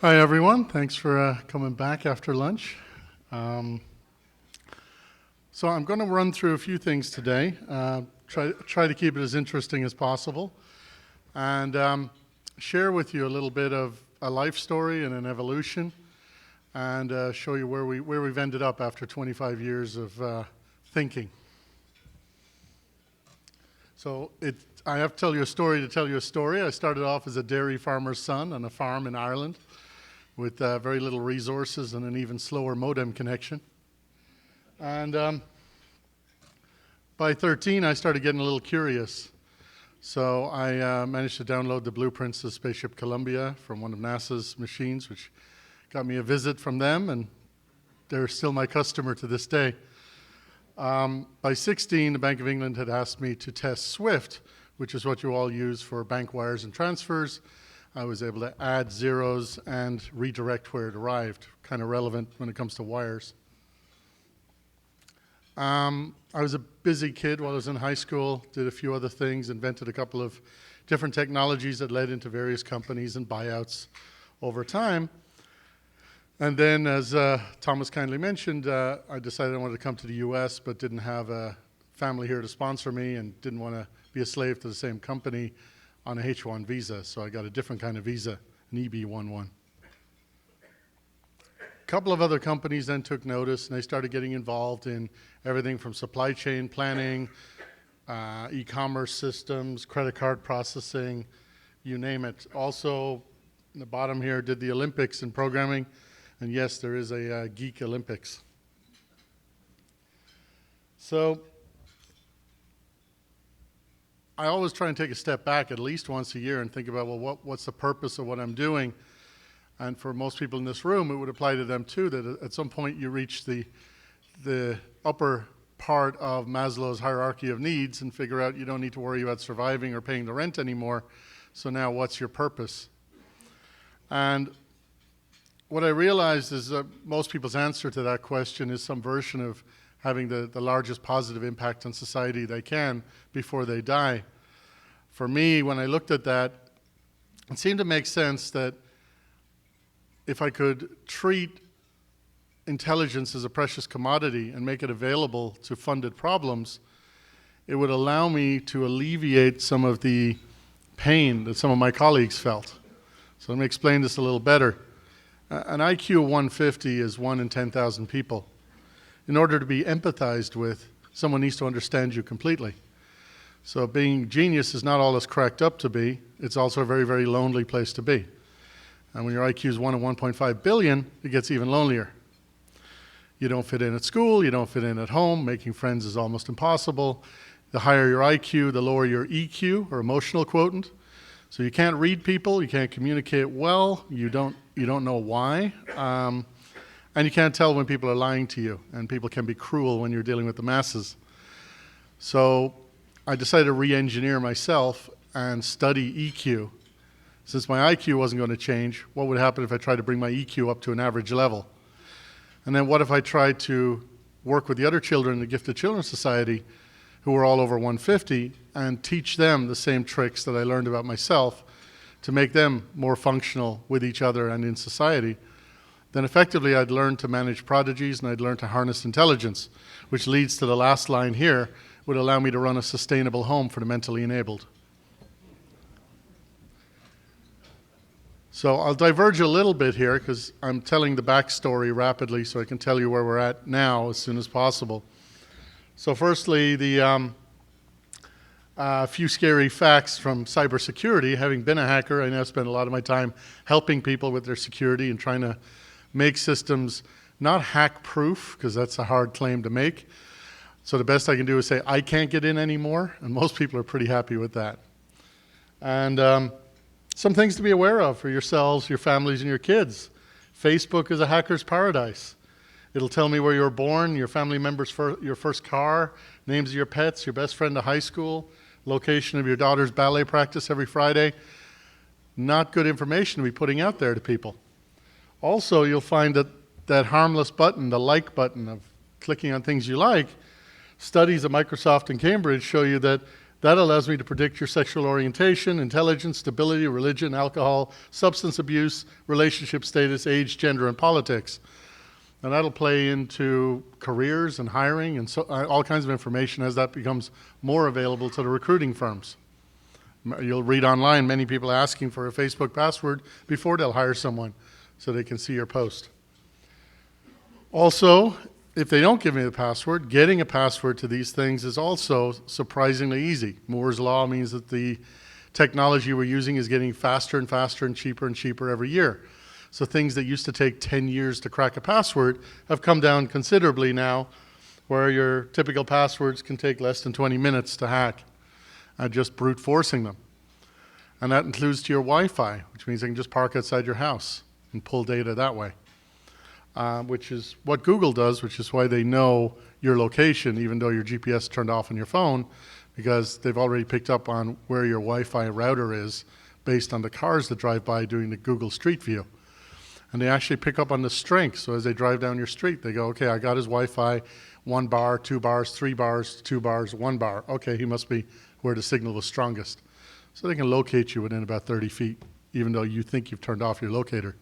Hi, everyone. Thanks for coming back after lunch. So I'm going to run through a few things today, try to keep it as interesting as possible, and share with you a little bit of a life story and an evolution, and show you where we've ended up after 25 years of thinking. So I have to tell you a story to tell you a story. I started off as a dairy farmer's son on a farm in Ireland with very little resources and an even slower modem connection. And by 13, I started getting a little curious. So I managed to download the blueprints of Spaceship Columbia from one of NASA's machines, which got me a visit from them, and they're still my customer to this day. By 16, the Bank of England had asked me to test SWIFT, which is what you all use for bank wires and transfers. I was able to add zeros and redirect where it arrived, kind of relevant when it comes to wires. I was a busy kid while I was in high school, did a few other things, invented a couple of different technologies that led into various companies and buyouts over time. And then, as Thomas kindly mentioned, I decided I wanted to come to the US, but didn't have a family here to sponsor me and didn't want to be a slave to the same company on a H-1 visa, so I got a different kind of visa, an EB-11. A couple of other companies then took notice, and they started getting involved in everything from supply chain planning, e-commerce systems, credit card processing, you name it. Also, in the bottom here, did the Olympics in programming, and yes, there is a Geek Olympics. So I always try and take a step back at least once a year and think about, well, what's the purpose of what I'm doing? And for most people in this room, it would apply to them too, that at some point you reach the upper part of Maslow's hierarchy of needs and figure out you don't need to worry about surviving or paying the rent anymore. So now what's your purpose? And what I realized is that most people's answer to that question is some version of having the largest positive impact on society they can before they die. For me, when I looked at that, it seemed to make sense that if I could treat intelligence as a precious commodity and make it available to funded problems, it would allow me to alleviate some of the pain that some of my colleagues felt. So let me explain this a little better. An IQ of 150 is 1 in 10,000 people. In order to be empathized with, someone needs to understand you completely. So being genius is not all it's cracked up to be. It's also a very, very lonely place to be. And when your IQ is 1 in 1.5 billion, it gets even lonelier. You don't fit in at school, you don't fit in at home, making friends is almost impossible. The higher your IQ, the lower your EQ, or emotional quotient. So you can't read people, you can't communicate well, you don't know why. And you can't tell when people are lying to you, and people can be cruel when you're dealing with the masses. So I decided to re-engineer myself and study EQ. Since my IQ wasn't going to change, what would happen if I tried to bring my EQ up to an average level? And then what if I tried to work with the other children in the Gifted Children's Society who were all over 150 and teach them the same tricks that I learned about myself to make them more functional with each other and in society? Then effectively I'd learn to manage prodigies and I'd learn to harness intelligence, which leads to the last line here, would allow me to run a sustainable home for the mentally enabled. So I'll diverge a little bit here because I'm telling the backstory rapidly so I can tell you where we're at now as soon as possible. So firstly, a few scary facts from cybersecurity. Having been a hacker, I now spend a lot of my time helping people with their security and trying to make systems not hack-proof, because that's a hard claim to make. So the best I can do is say, I can't get in anymore, and most people are pretty happy with that. And some things to be aware of for yourselves, your families, and your kids. Facebook is a hacker's paradise. It'll tell me where you were born, your family members, your first car, names of your pets, your best friend to high school, location of your daughter's ballet practice every Friday. Not good information to be putting out there to people. Also, you'll find that that harmless button, the like button of clicking on things you like, studies at Microsoft and Cambridge show you that That allows me to predict your sexual orientation, intelligence, stability, religion, alcohol, substance abuse, relationship status, age, gender, and politics. And that'll play into careers and hiring and all kinds of information as that becomes more available to the recruiting firms. You'll read online many people asking for a Facebook password before they'll hire someone so they can see your post. Also, if they don't give me the password, getting a password to these things is also surprisingly easy. Moore's Law means that the technology we're using is getting faster and faster and cheaper every year. So things that used to take 10 years to crack a password have come down considerably now, where your typical passwords can take less than 20 minutes to hack, just brute forcing them. And that includes to your Wi-Fi, which means they can just park outside your house and pull data that way. Which is what Google does, which is why they know your location, even though your GPS is turned off on your phone, because they've already picked up on where your Wi-Fi router is based on the cars that drive by doing the Google Street View. And they actually pick up on the strength. So as they drive down your street, they go, okay, I got his Wi-Fi, 1 bar, 2 bars, 3 bars, 2 bars, 1 bar. Okay, he must be where the signal was strongest. So they can locate you within about 30 feet, even though you think you've turned off your locator.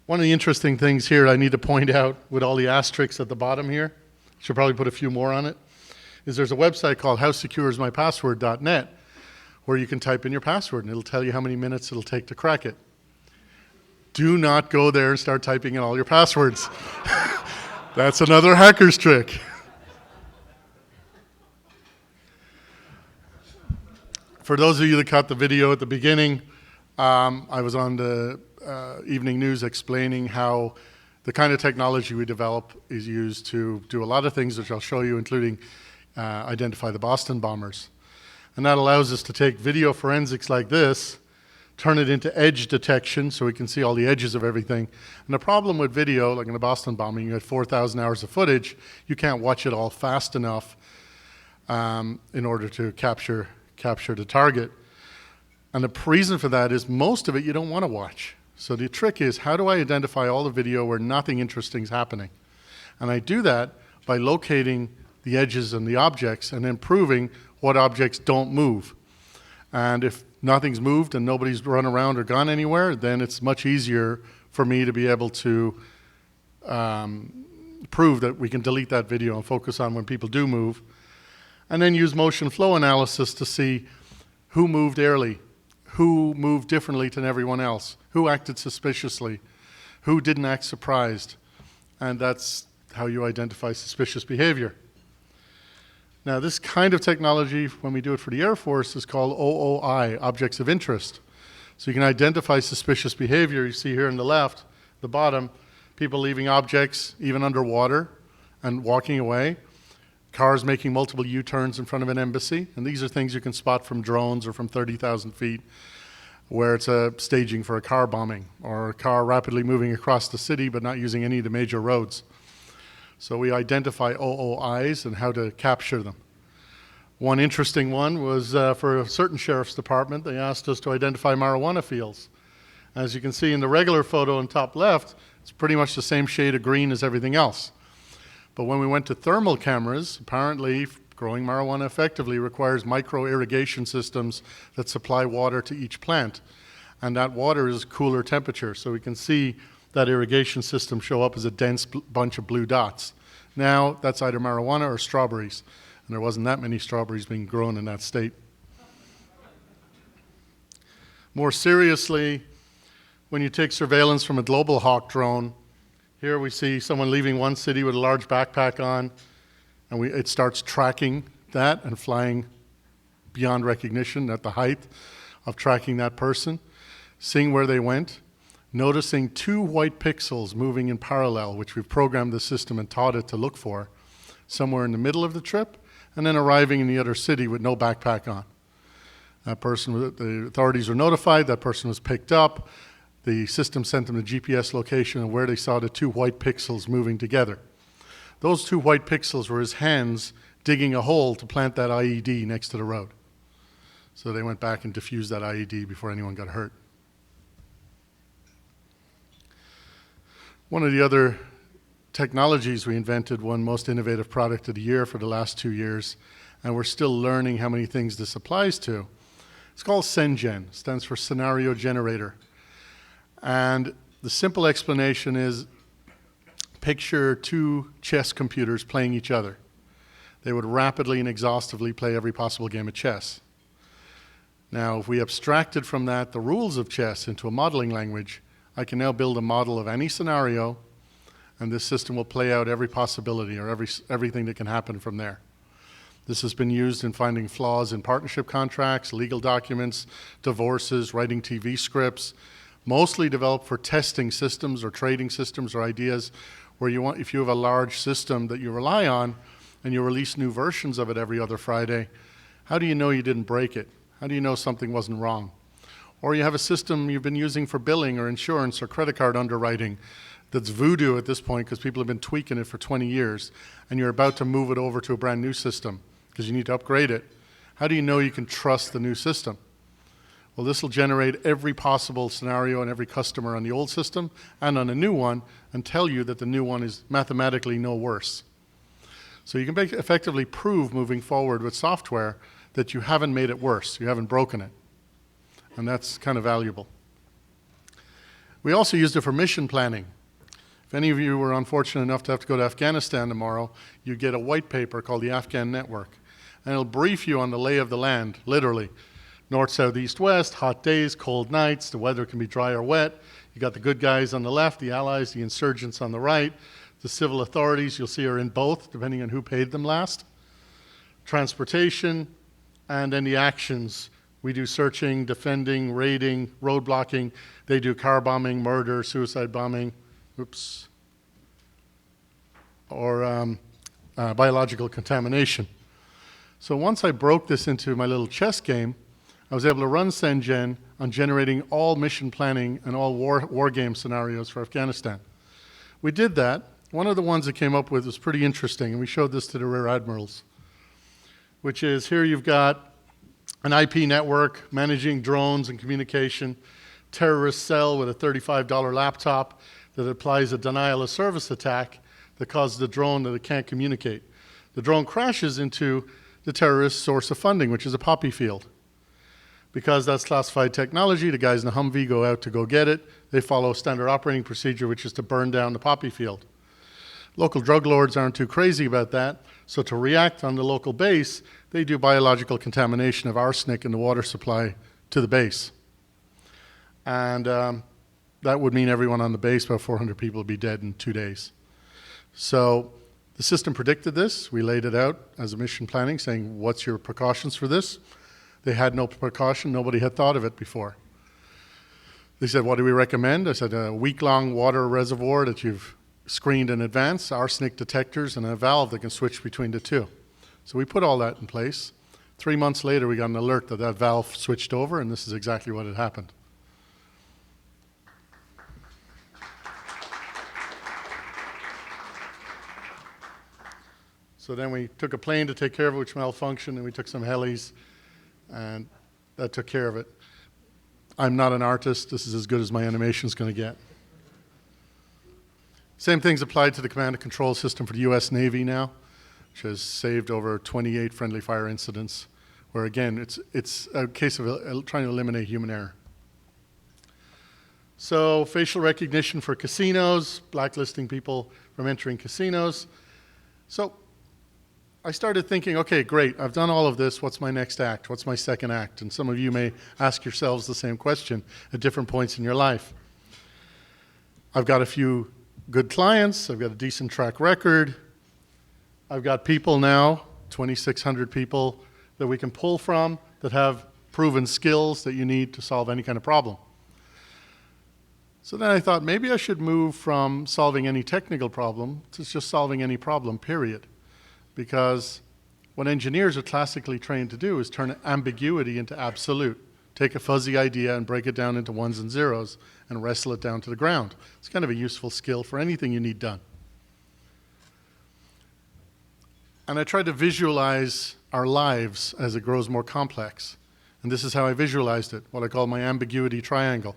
One of the interesting things here I need to point out with all the asterisks at the bottom here, should probably put a few more on it, is there's a website called howsecureismypassword.net where you can type in your password and it'll tell you how many minutes it'll take to crack it. Do not go there and start typing in all your passwords. That's another hacker's trick. For those of you that caught the video at the beginning, I was on the evening news explaining how the kind of technology we develop is used to do a lot of things, which I'll show you, including identify the Boston bombers. And that allows us to take video forensics like this, turn it into edge detection so we can see all the edges of everything. And the problem with video, like in the Boston bombing, you had 4,000 hours of footage. You can't watch it all fast enough in order to capture the target. And the reason for that is most of it you don't want to watch. So the trick is, how do I identify all the video where nothing interesting is happening? And I do that by locating the edges and the objects and then proving what objects don't move. And if nothing's moved and nobody's run around or gone anywhere, then it's much easier for me to be able to prove that we can delete that video and focus on when people do move. And then use motion flow analysis to see who moved early, who moved differently than everyone else, who acted suspiciously, who didn't act surprised. And that's how you identify suspicious behavior. Now, this kind of technology, when we do it for the Air Force, is called OOI, Objects of Interest. So you can identify suspicious behavior. You see here on the left, the bottom, people leaving objects even underwater and walking away. Cars making multiple U-turns in front of an embassy. And these are things you can spot from drones or from 30,000 feet, where it's a staging for a car bombing or a car rapidly moving across the city but not using any of the major roads. So we identify OOIs and how to capture them. One interesting one was for a certain sheriff's department, they asked us to identify marijuana fields. As you can see in the regular photo on top left, it's pretty much the same shade of green as everything else. But when we went to thermal cameras, apparently growing marijuana effectively requires micro-irrigation systems that supply water to each plant. And that water is cooler temperature, so we can see that irrigation system show up as a dense bunch of blue dots. Now, that's either marijuana or strawberries, and there wasn't that many strawberries being grown in that state. More seriously, when you take surveillance from a global hawk drone, here we see someone leaving one city with a large backpack on, and it starts tracking that and flying beyond recognition at the height of tracking that person, seeing where they went, noticing 2 white pixels moving in parallel, which we've programmed the system and taught it to look for, somewhere in the middle of the trip, and then arriving in the other city with no backpack on. That person, the authorities were notified, that person was picked up, the system sent them the GPS location of where they saw the 2 white pixels moving together. Those 2 white pixels were his hands digging a hole to plant that IED next to the road. So they went back and defused that IED before anyone got hurt. One of the other technologies we invented, one most innovative product of the year for the last 2 years, and we're still learning how many things this applies to. It's called SenGen, stands for Scenario Generator. And the simple explanation is, picture two chess computers playing each other. They would rapidly and exhaustively play every possible game of chess. Now, if we abstracted from that the rules of chess into a modeling language, I can now build a model of any scenario, and this system will play out every possibility or everything that can happen from there. This has been used in finding flaws in partnership contracts, legal documents, divorces, writing TV scripts, mostly developed for testing systems or trading systems or ideas where you want, if you have a large system that you rely on and you release new versions of it every other Friday, how do you know you didn't break it? How do you know something wasn't wrong? Or you have a system you've been using for billing or insurance or credit card underwriting that's voodoo at this point because people have been tweaking it for 20 years, and you're about to move it over to a brand new system because you need to upgrade it. How do you know you can trust the new system? Well, this will generate every possible scenario and every customer on the old system and on a new one and tell you that the new one is mathematically no worse. So you can effectively prove moving forward with software that you haven't made it worse, you haven't broken it. And that's kind of valuable. We also used it for mission planning. If any of you were unfortunate enough to have to go to Afghanistan tomorrow, you get a white paper called the Afghan Network. And it'll brief you on the lay of the land, literally. North, south, east, west, hot days, cold nights, the weather can be dry or wet. You got the good guys on the left, the allies, the insurgents on the right. The civil authorities, you'll see, are in both, depending on who paid them last. Transportation, and then the actions. We do searching, defending, raiding, roadblocking. They do car bombing, murder, suicide bombing, or biological contamination. So once I broke this into my little chess game, I was able to run SenGen on generating all mission planning and all war game scenarios for Afghanistan. We did that. One of the ones that came up with was pretty interesting, and we showed this to the Rear Admirals, which is here you've got an IP network managing drones and communication, terrorist cell with a $35 laptop that applies a denial of service attack that causes the drone that it can't communicate. The drone crashes into the terrorist source of funding, which is a poppy field. Because that's classified technology, the guys in the Humvee go out to go get it. They follow standard operating procedure, which is to burn down the poppy field. Local drug lords aren't too crazy about that, so to react on the local base, they do biological contamination of arsenic in the water supply to the base. And that would mean everyone on the base, about 400 people, would be dead in 2 days. So the system predicted this. We laid it out as a mission planning, saying, what's your precautions for this? They had no precaution. Nobody had thought of it before. They said, what do we recommend? I said, a week-long water reservoir that you've screened in advance, arsenic detectors, and a valve that can switch between the two. So we put all that in place. 3 months later, we got an alert that that valve switched over, and this is exactly what had happened. So then we took a plane to take care of it, which malfunctioned, and we took some helis, and that took care of it. I'm not an artist. This is as good as my animation's going to get. Same things applied to the command and control system for the US Navy now, which has saved over 28 friendly fire incidents, where again, it's a case of trying to eliminate human error. So facial recognition for casinos, blacklisting people from entering casinos. So I started thinking, okay, great, I've done all of this, what's my next act? What's my second act? And some of you may ask yourselves the same question at different points in your life. I've got a few good clients, I've got a decent track record, I've got people now, 2,600 people that we can pull from that have proven skills that you need to solve any kind of problem. So then I thought maybe I should move from solving any technical problem to just solving any problem, period. Because what engineers are classically trained to do is turn ambiguity into absolute. Take a fuzzy idea and break it down into ones and zeros and wrestle it down to the ground. It's kind of a useful skill for anything you need done. And I try to visualize our lives as it grows more complex. And this is how I visualized it, what I call my ambiguity triangle.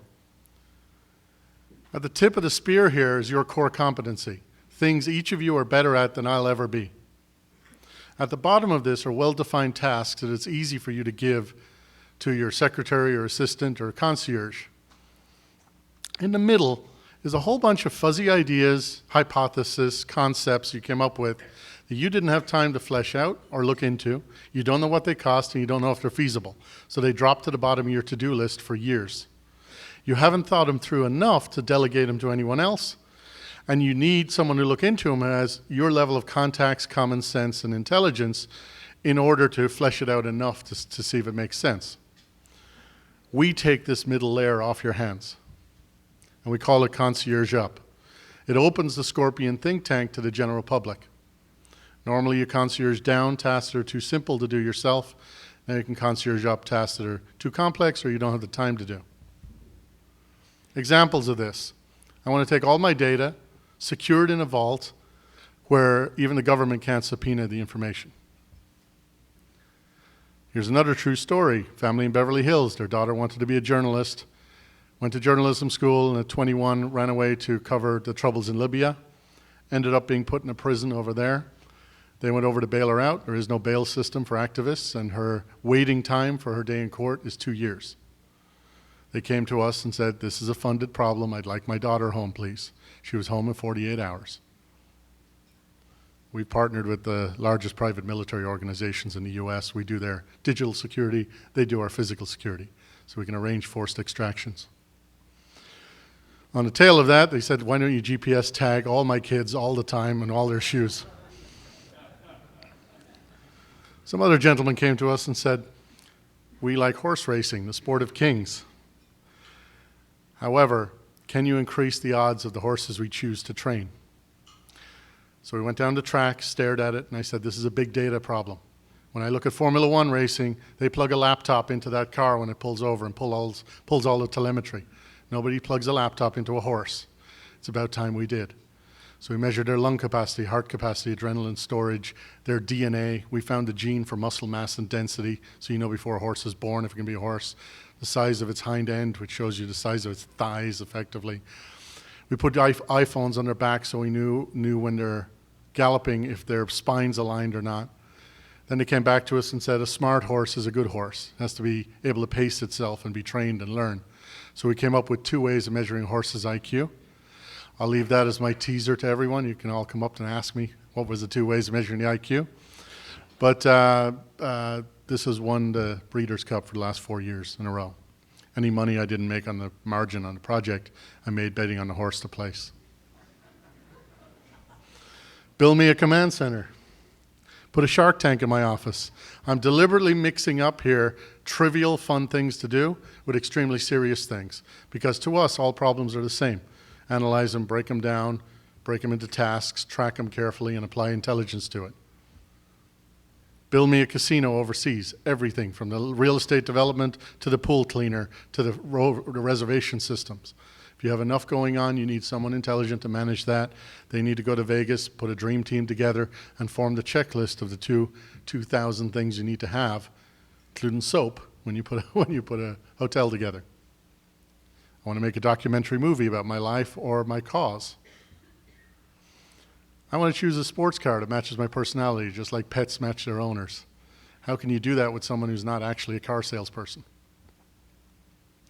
At the tip of the spear here is your core competency, things each of you are better at than I'll ever be. At the bottom of this are well-defined tasks that it's easy for you to give to your secretary or assistant or concierge. In the middle is a whole bunch of fuzzy ideas, hypotheses, concepts you came up with that you didn't have time to flesh out or look into. You don't know what they cost and you don't know if they're feasible. So they drop to the bottom of your to-do list for years. You haven't thought them through enough to delegate them to anyone else, and you need someone to look into them who has your level of contacts, common sense, and intelligence in order to flesh it out enough to see if it makes sense. We take this middle layer off your hands, and we call it Concierge Jump. It opens the Scorpion think tank to the general public. Normally you concierge down tasks that are too simple to do yourself. Now you can concierge up tasks that are too complex or you don't have the time to do. Examples of this. I want to take all my data, secure it in a vault where even the government can't subpoena the information. Here's another true story. Family in Beverly Hills, their daughter wanted to be a journalist, went to journalism school, and at 21 ran away to cover the troubles in Libya, ended up being put in a prison over there. They went over to bail her out. There is no bail system for activists, and her waiting time for her day in court is 2 years. They came to us and said, this is a funded problem. I'd like my daughter home, please. She was home in 48 hours. We've partnered with the largest private military organizations in the US. We do their digital security. They do our physical security. So we can arrange forced extractions. On the tail of that, they said, why don't you GPS tag all my kids all the time and all their shoes? Some other gentleman came to us and said, we like horse racing, the sport of kings. However, can you increase the odds of the horses we choose to train? So we went down the track, stared at it, and I said, this is a big data problem. When I look at Formula One racing, they plug a laptop into that car when it pulls over and pulls all the telemetry. Nobody plugs a laptop into a horse. It's about time we did. So we measured their lung capacity, heart capacity, adrenaline storage, their DNA. We found the gene for muscle mass and density, so you know before a horse is born if it can be a horse. The size of its hind end, which shows you the size of its thighs effectively. We put iPhones on their back so we knew when they're galloping if their spine's aligned or not. Then they came back to us and said a smart horse is a good horse. It has to be able to pace itself and be trained and learn. So we came up with 2 ways of measuring a horse's IQ. I'll leave that as my teaser to everyone. You can all come up and ask me what was the 2 ways of measuring the IQ. But this has won the Breeders' Cup for the last 4 years in a row. Any money I didn't make on the margin on the project, I made betting on the horse to place. Build me a command center. Put a Shark Tank in my office. I'm deliberately mixing up here trivial, fun things to do with extremely serious things. Because to us, all problems are the same. Analyze them, break them down, break them into tasks, track them carefully, and apply intelligence to it. Build me a casino overseas. Everything from the real estate development to the pool cleaner to the reservation systems. If you have enough going on, you need someone intelligent to manage that. They need to go to Vegas, put a dream team together, and form the checklist of the 2,000 things you need to have, including soap, when you put a hotel together. I want to make a documentary movie about my life or my cause. I want to choose a sports car that matches my personality, just like pets match their owners. How can you do that with someone who's not actually a car salesperson?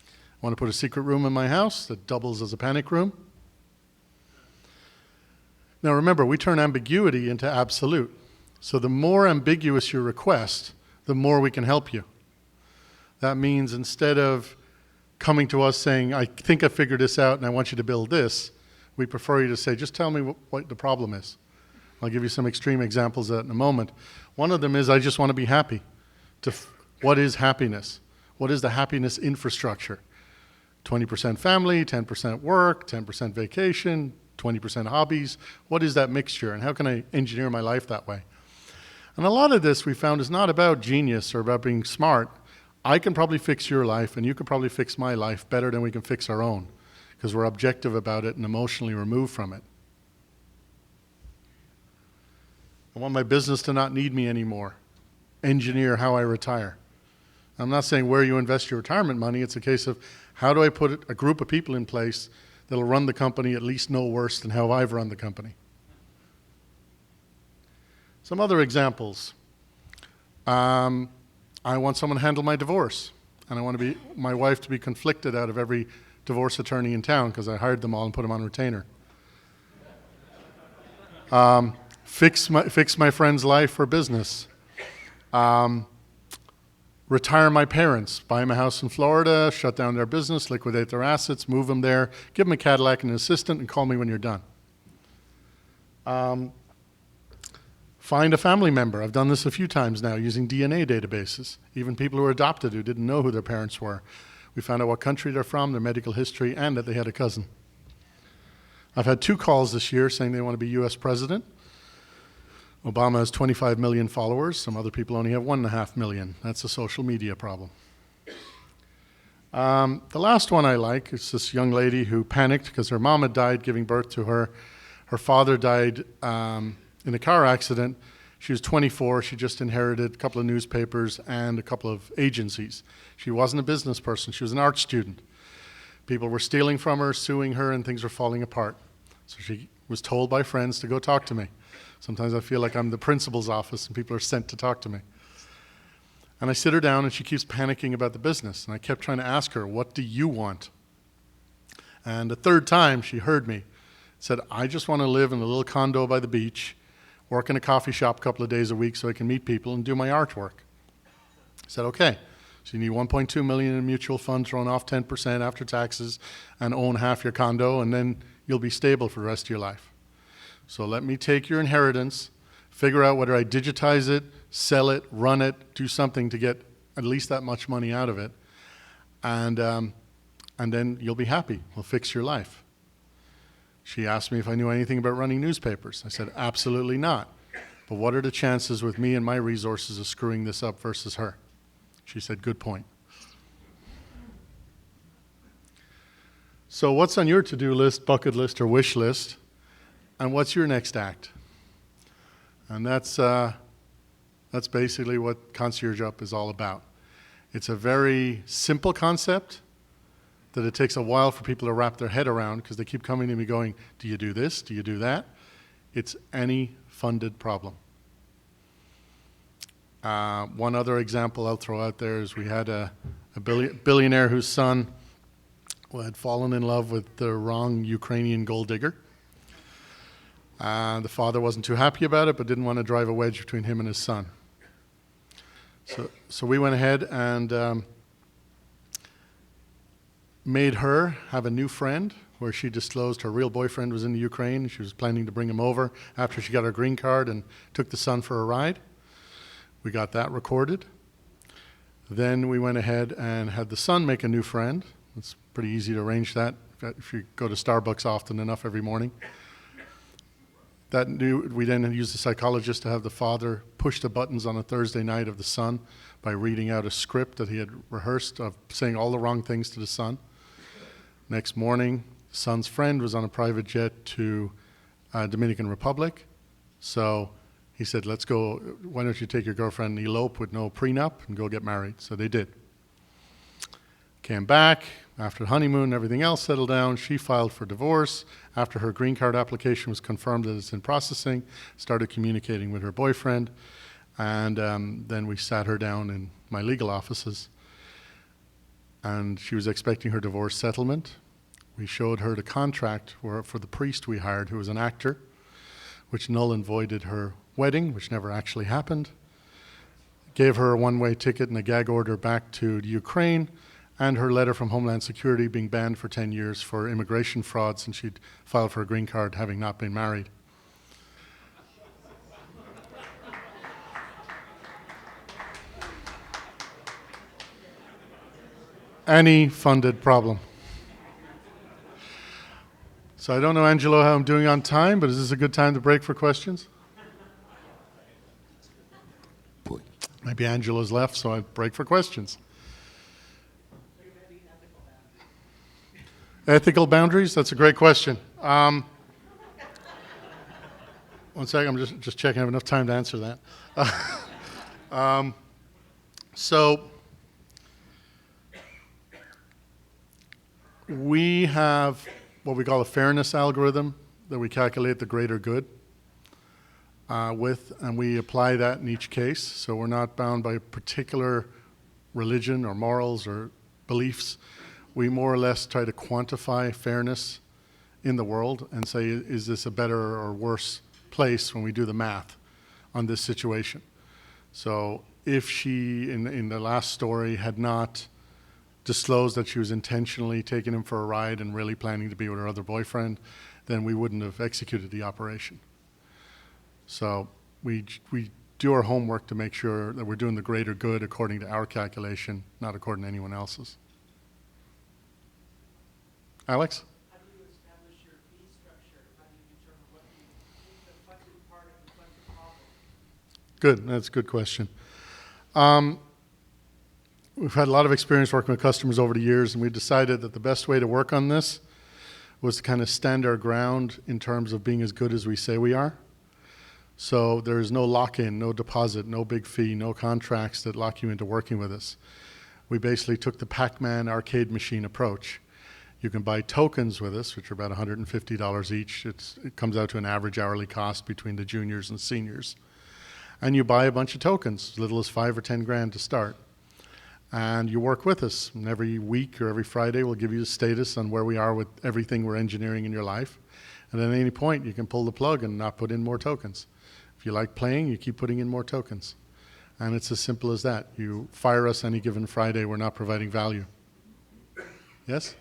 I want to put a secret room in my house that doubles as a panic room. Now remember, we turn ambiguity into absolute. So the more ambiguous your request, the more we can help you. That means instead of coming to us saying, I think I figured this out and I want you to build this, we prefer you to say, just tell me what the problem is. I'll give you some extreme examples of that in a moment. One of them is, I just want to be happy. What is happiness? What is the happiness infrastructure? 20% family, 10% work, 10% vacation, 20% hobbies. What is that mixture, and how can I engineer my life that way? And a lot of this we found is not about genius or about being smart. I can probably fix your life, and you can probably fix my life better than we can fix our own, because we're objective about it and emotionally removed from it. I want my business to not need me anymore. Engineer how I retire. I'm not saying where you invest your retirement money. It's a case of how do I put a group of people in place that'll run the company at least no worse than how I've run the company. Some other examples. I want someone to handle my divorce, and I want my wife to be conflicted out of every divorce attorney in town because I hired them all and put them on retainer. Fix my friend's life or business. Retire my parents, buy them a house in Florida, shut down their business, liquidate their assets, move them there, give them a Cadillac and an assistant, and call me when you're done. Find a family member. I've done this a few times now using DNA databases. Even people who were adopted who didn't know who their parents were. We found out what country they're from, their medical history, and that they had a cousin. I've had 2 calls this year saying they want to be US president. Obama has 25 million followers. Some other people only have 1.5 million. That's a social media problem. The last one I like is this young lady who panicked because her mom had died giving birth to her. Her father died in a car accident. She was 24. She just inherited a couple of newspapers and a couple of agencies. She wasn't a business person. She was an art student. People were stealing from her, suing her, and things were falling apart. So she was told by friends to go talk to me. Sometimes I feel like I'm the principal's office and people are sent to talk to me. And I sit her down and she keeps panicking about the business. And I kept trying to ask her, what do you want? And the 3rd time she heard me, said, I just want to live in a little condo by the beach, work in a coffee shop a couple of days a week so I can meet people and do my artwork. I said, okay. So you need 1.2 million in mutual funds, thrown off 10% after taxes, and own half your condo, and then you'll be stable for the rest of your life. So let me take your inheritance, figure out whether I digitize it, sell it, run it, do something to get at least that much money out of it, and then you'll be happy. We'll fix your life. She asked me if I knew anything about running newspapers. I said, absolutely not. But what are the chances with me and my resources of screwing this up versus her? She said, good point. So what's on your to-do list, bucket list, or wish list? And what's your next act? And that's basically what Concierge Jump is all about. It's a very simple concept that it takes a while for people to wrap their head around because they keep coming to me going, do you do this? Do you do that? It's any funded problem. One other example I'll throw out there is we had a billionaire whose son had fallen in love with the wrong Ukrainian gold digger. The father wasn't too happy about it, but didn't want to drive a wedge between him and his son. So we went ahead and made her have a new friend where she disclosed her real boyfriend was in the Ukraine. She was planning to bring him over after she got her green card and took the son for a ride. We got that recorded. Then we went ahead and had the son make a new friend. It's pretty easy to arrange that if you go to Starbucks often enough every morning. We then used a psychologist to have the father push the buttons on a Thursday night of the son by reading out a script that he had rehearsed of saying all the wrong things to the son. Next morning, the son's friend was on a private jet to Dominican Republic. So he said, let's go, why don't you take your girlfriend and elope with no prenup and go get married? So they did. Came back, after the honeymoon and everything else settled down, she filed for divorce. After her green card application was confirmed that it's in processing, started communicating with her boyfriend, and then we sat her down in my legal offices, and she was expecting her divorce settlement. We showed her the contract for the priest we hired, who was an actor, which null and voided her wedding, which never actually happened, gave her a one-way ticket and a gag order back to the Ukraine, and her letter from Homeland Security being banned for 10 years for immigration fraud since she'd filed for a green card having not been married. Any funded problem. So I don't know, Angelo, how I'm doing on time, but is this a good time to break for questions? Maybe Angelo's left, so I break for questions. Ethical boundaries? That's a great question. 1 second, I'm just checking I have enough time to answer that. So we have what we call a fairness algorithm that we calculate the greater good. with, and we apply that in each case. So we're not bound by a particular religion or morals or beliefs. We more or less try to quantify fairness in the world and say, is this a better or worse place when we do the math on this situation? So if she, in the last story, had not disclosed that she was intentionally taking him for a ride and really planning to be with her other boyfriend, then we wouldn't have executed the operation. So we do our homework to make sure that we're doing the greater good according to our calculation, not according to anyone else's. Alex? How do you establish your fee structure? How do you determine what the funded part of the funded problem? Good, that's a good question. We've had a lot of experience working with customers over the years, and we decided that the best way to work on this was to kind of stand our ground in terms of being as good as we say we are. So there is no lock-in, no deposit, no big fee, no contracts that lock you into working with us. We basically took the Pac-Man arcade machine approach. You can buy tokens with us, which are about $150 each. It comes out to an average hourly cost between the juniors and seniors. And you buy a bunch of tokens, as little as 5 or 10 grand to start. And you work with us. And every week or every Friday, we'll give you a status on where we are with everything we're engineering in your life. And at any point, you can pull the plug and not put in more tokens. If you like playing, you keep putting in more tokens. And it's as simple as that. You fire us any given Friday, we're not providing value. Yes?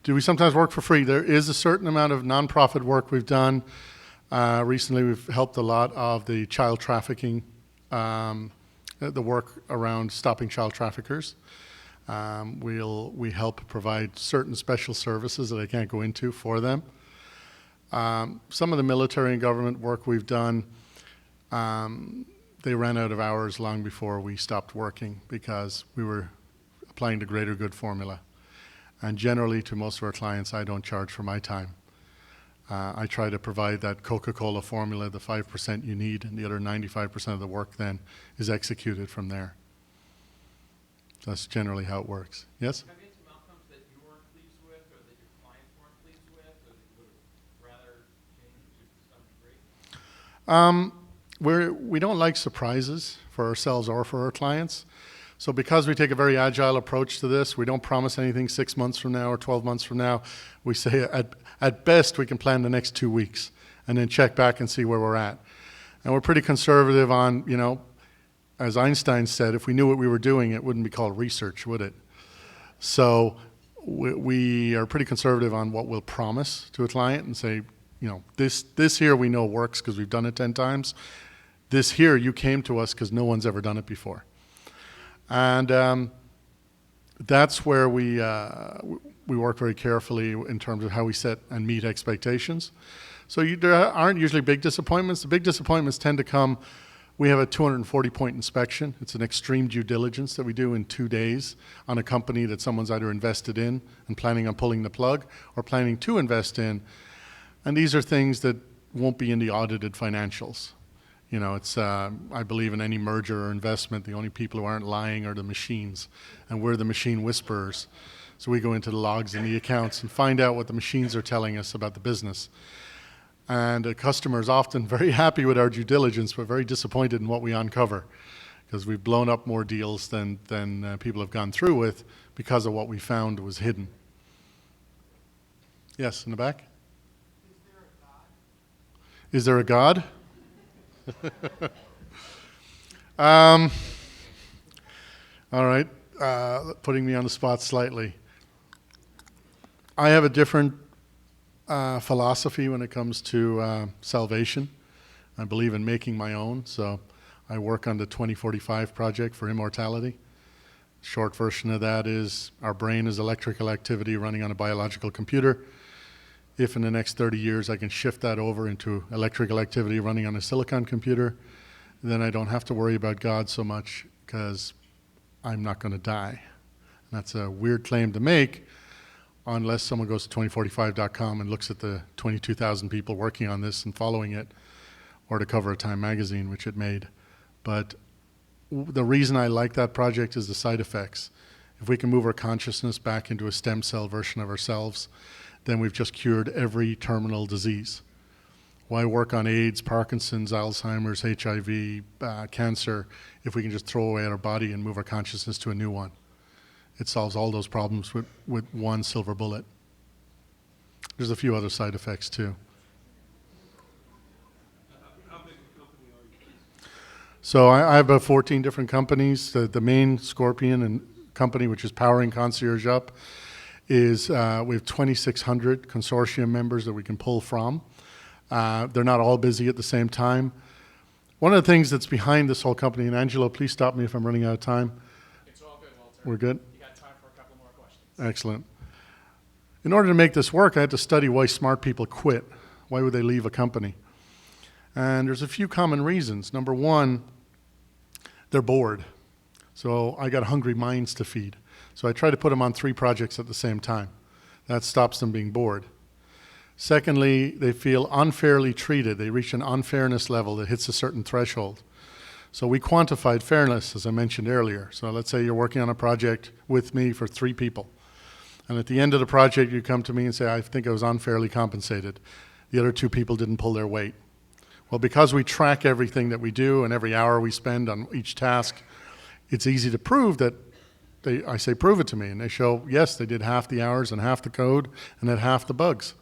Do we sometimes work for free? There is a certain amount of nonprofit work we've done. Recently, we've helped a lot of the child trafficking, the work around stopping child traffickers. We help provide certain special services that I can't go into for them. Some of the military and government work we've done, they ran out of hours long before we stopped working because we were applying the greater good formula. And generally, to most of our clients, I don't charge for my time. I try to provide that Coca-Cola formula, the 5% you need, and the other 95% of the work then is executed from there. That's generally how it works. Yes? Have you had some outcomes that you weren't pleased with or that your clients weren't pleased with or that you would have rather changed to some degree? We don't like surprises for ourselves or for our clients. So because we take a very agile approach to this, we don't promise anything 6 months from now or 12 months from now. We say at best we can plan the next 2 weeks and then check back and see where we're at. And we're pretty conservative on, as Einstein said, if we knew what we were doing, it wouldn't be called research, would it? So we are pretty conservative on what we'll promise to a client and say, this here we know works because we've done it 10 times. This here, you came to us because no one's ever done it before. And that's where we work very carefully in terms of how we set and meet expectations. So there aren't usually big disappointments. The big disappointments tend to come, we have a 240-point inspection. It's an extreme due diligence that we do in 2 days on a company that someone's either invested in and planning on pulling the plug or planning to invest in. And these are things that won't be in the audited financials. It's, I believe in any merger or investment, the only people who aren't lying are the machines, and we're the machine whisperers. So we go into the logs and the accounts and find out what the machines are telling us about the business. And a customer is often very happy with our due diligence, but very disappointed in what we uncover, because we've blown up more deals than people have gone through with because of what we found was hidden. Yes, in the back? Is there a God? All right, putting me on the spot slightly. I have a different philosophy when it comes to salvation. I believe in making my own, so I work on the 2045 project for immortality. Short version of that is our brain is electrical activity running on a biological computer. If in the next 30 years I can shift that over into electrical activity running on a silicon computer, then I don't have to worry about God so much because I'm not going to die. And that's a weird claim to make unless someone goes to 2045.com and looks at the 22,000 people working on this and following it, or the cover of Time magazine, which it made. But the reason I like that project is the side effects. If we can move our consciousness back into a stem cell version of ourselves, then we've just cured every terminal disease. Why work on AIDS, Parkinson's, Alzheimer's, HIV, cancer, if we can just throw away our body and move our consciousness to a new one? It solves all those problems with one silver bullet. There's a few other side effects too. How big a company are you? So I have about 14 different companies. The main Scorpion and company, which is powering Concierge Jump, is we have 2,600 consortium members that we can pull from. They're not all busy at the same time. One of the things that's behind this whole company, and Angelo, please stop me if I'm running out of time. It's all good, Walter. We're good? You got time for a couple more questions. Excellent. In order to make this work, I had to study why smart people quit. Why would they leave a company? And there's a few common reasons. Number one, they're bored. So I got hungry minds to feed. So I try to put them on 3 projects at the same time. That stops them being bored. Secondly, they feel unfairly treated. They reach an unfairness level that hits a certain threshold. So we quantified fairness, as I mentioned earlier. So let's say you're working on a project with me for 3 people. And at the end of the project, you come to me and say, I think I was unfairly compensated. The other 2 people didn't pull their weight. Well, because we track everything that we do and every hour we spend on each task, it's easy to prove that I say, prove it to me. And they show, yes, they did half the hours and half the code and had half the bugs.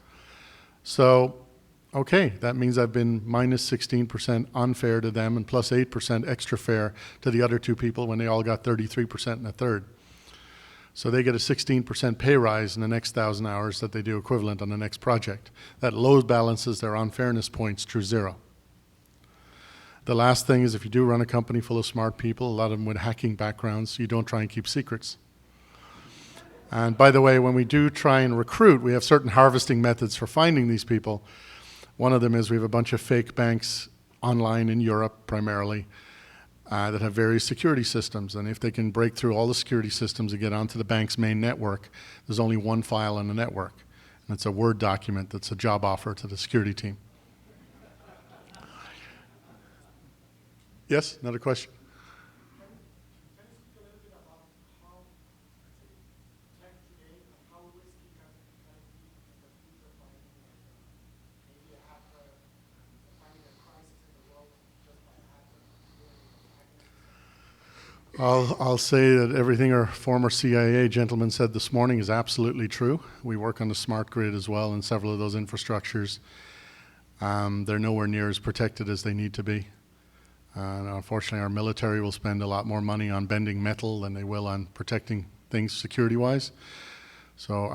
So, okay, that means I've been minus 16% unfair to them and plus 8% extra fair to the other 2 people when they all got 33% and a third. So they get a 16% pay rise in the next 1,000 hours that they do equivalent on the next project. That load balances their unfairness points through 0. The last thing is if you do run a company full of smart people, a lot of them with hacking backgrounds, you don't try and keep secrets. And by the way, when we do try and recruit, we have certain harvesting methods for finding these people. One of them is we have a bunch of fake banks online in Europe primarily that have various security systems. And if they can break through all the security systems and get onto the bank's main network, there's only one file on the network. And it's a Word document that's a job offer to the security team. Yes, another question? Can you speak a little bit about how tech today, how risky can it be in the future finding maybe a hacker, finding a crisis in the world just by a hacker? I'll say that everything our former CIA gentleman said this morning is absolutely true. We work on the smart grid as well in several of those infrastructures. They're nowhere near as protected as they need to be. Unfortunately, our military will spend a lot more money on bending metal than they will on protecting things security-wise. So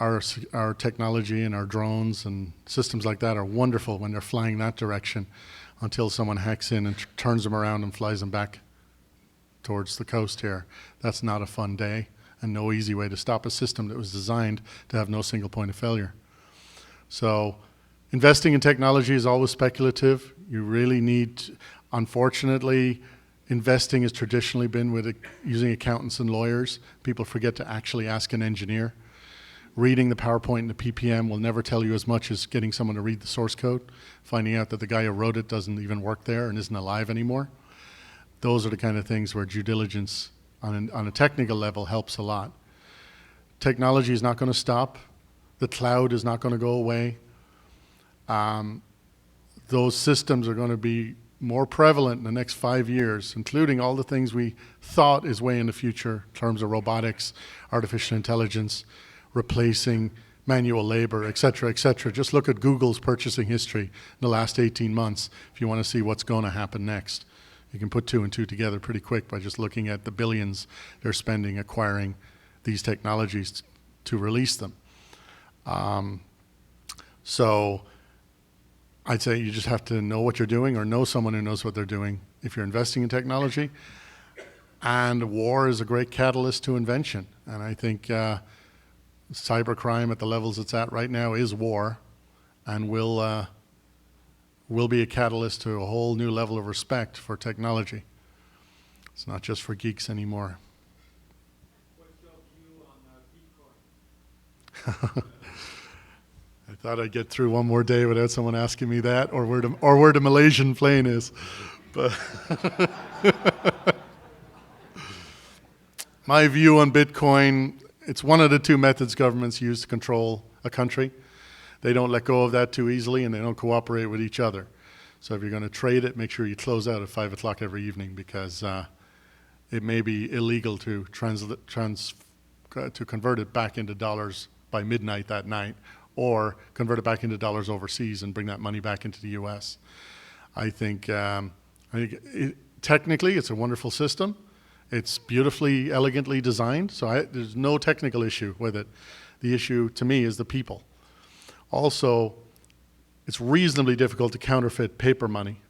our technology and our drones and systems like that are wonderful when they're flying that direction until someone hacks in and turns them around and flies them back towards the coast here. That's not a fun day and no easy way to stop a system that was designed to have no single point of failure. So investing in technology is always speculative. You really need, unfortunately, investing has traditionally been with using accountants and lawyers. People forget to actually ask an engineer. Reading the PowerPoint and the PPM will never tell you as much as getting someone to read the source code, finding out that the guy who wrote it doesn't even work there and isn't alive anymore. Those are the kind of things where due diligence on a technical level helps a lot. Technology is not going to stop. The cloud is not going to go away. Those systems are going to be more prevalent in the next 5 years, including all the things we thought is way in the future in terms of robotics, artificial intelligence, replacing manual labor, et cetera, et cetera. Just look at Google's purchasing history in the last 18 months if you want to see what's going to happen next. You can put 2 and 2 together pretty quick by just looking at the billions they're spending acquiring these technologies to release them. So I'd say you just have to know what you're doing or know someone who knows what they're doing if you're investing in technology. And war is a great catalyst to invention. And I think cybercrime at the levels it's at right now is war and will be a catalyst to a whole new level of respect for technology. It's not just for geeks anymore. What's your view on Bitcoin? I thought I'd get through one more day without someone asking me that, or where the Malaysian plane is. But my view on Bitcoin, it's one of the 2 methods governments use to control a country. They don't let go of that too easily, and they don't cooperate with each other. So if you're going to trade it, make sure you close out at 5 o'clock every evening, because it may be illegal to to convert it back into dollars by midnight that night, or convert it back into dollars overseas and bring that money back into the U.S. I think technically it's a wonderful system. It's beautifully, elegantly designed, so there's no technical issue with it. The issue to me is the people. Also, it's reasonably difficult to counterfeit paper money,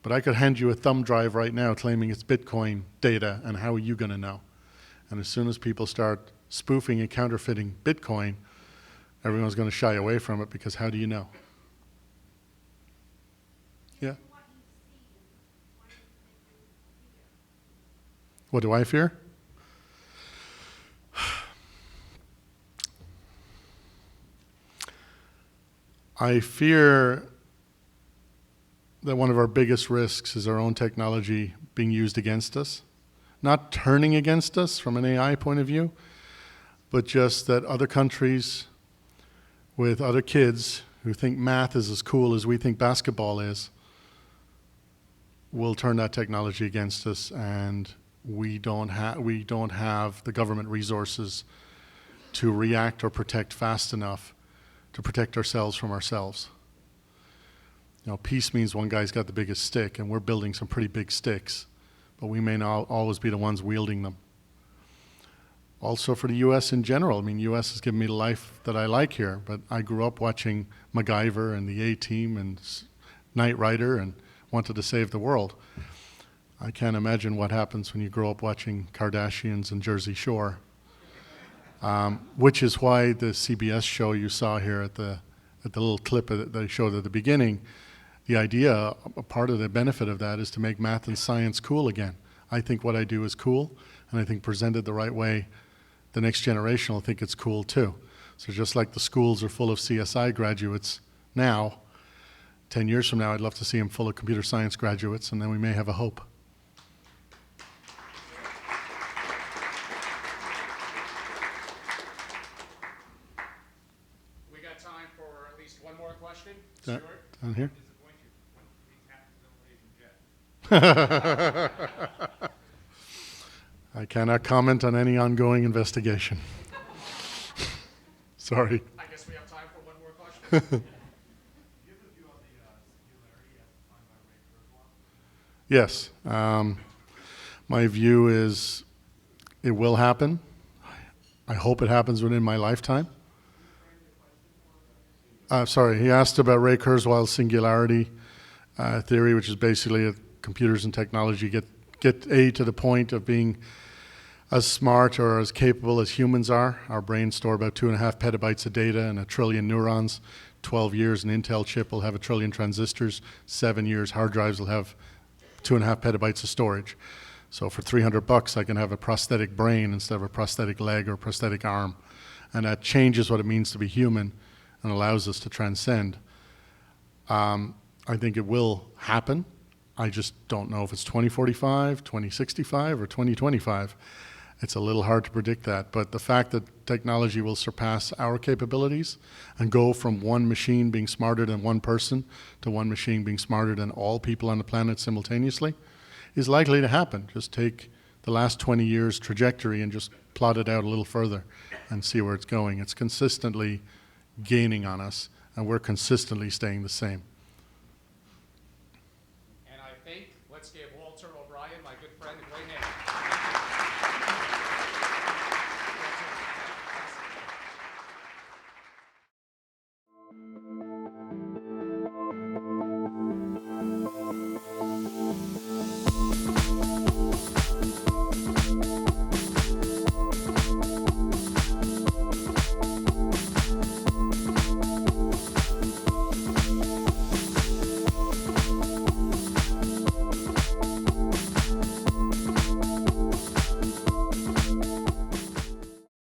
but I could hand you a thumb drive right now claiming it's Bitcoin data, and how are you going to know? And as soon as people start spoofing and counterfeiting Bitcoin, everyone's going to shy away from it, because how do you know? Yeah? What do I fear? I fear that one of our biggest risks is our own technology being used against us. Not turning against us from an AI point of view, but just that other countries with other kids who think math is as cool as we think basketball is will turn that technology against us, and we don't have the government resources to react or protect fast enough to protect ourselves from ourselves. You know, peace means one guy's got the biggest stick, and we're building some pretty big sticks, but we may not always be the ones wielding them. Also for the U.S. in general, I mean, U.S. has given me the life that I like here, but I grew up watching MacGyver and the A-Team and Knight Rider and wanted to save the world. I can't imagine what happens when you grow up watching Kardashians and Jersey Shore, which is why the CBS show you saw here at the little clip that they showed at the beginning, the idea, a part of the benefit of that is to make math and science cool again. I think what I do is cool, and I think presented the right way, the next generation will think it's cool too. So just like the schools are full of CSI graduates now, 10 years from now, I'd love to see them full of computer science graduates, and then we may have a hope. We got time for at least one more question. Down Stuart? here? I cannot comment on any ongoing investigation. Sorry. I guess we have time for one more question. Do you have a view on the Singularity as defined by Ray Kurzweil? Yes. My view is it will happen. I hope it happens within my lifetime. Sorry, he asked about Ray Kurzweil's singularity theory, which is basically that computers and technology get to the point of being as smart or as capable as humans are. Our brains store about 2.5 petabytes of data and 1 trillion neurons. 12 years, an Intel chip will have 1 trillion transistors. 7 years, hard drives will have 2.5 petabytes of storage. So for $300, I can have a prosthetic brain instead of a prosthetic leg or a prosthetic arm. And that changes what it means to be human and allows us to transcend. I think it will happen. I just don't know if it's 2045, 2065, or 2025. It's a little hard to predict that, but the fact that technology will surpass our capabilities and go from one machine being smarter than one person to one machine being smarter than all people on the planet simultaneously is likely to happen. Just take the last 20 years trajectory and just plot it out a little further and see where it's going. It's consistently gaining on us, and we're consistently staying the same.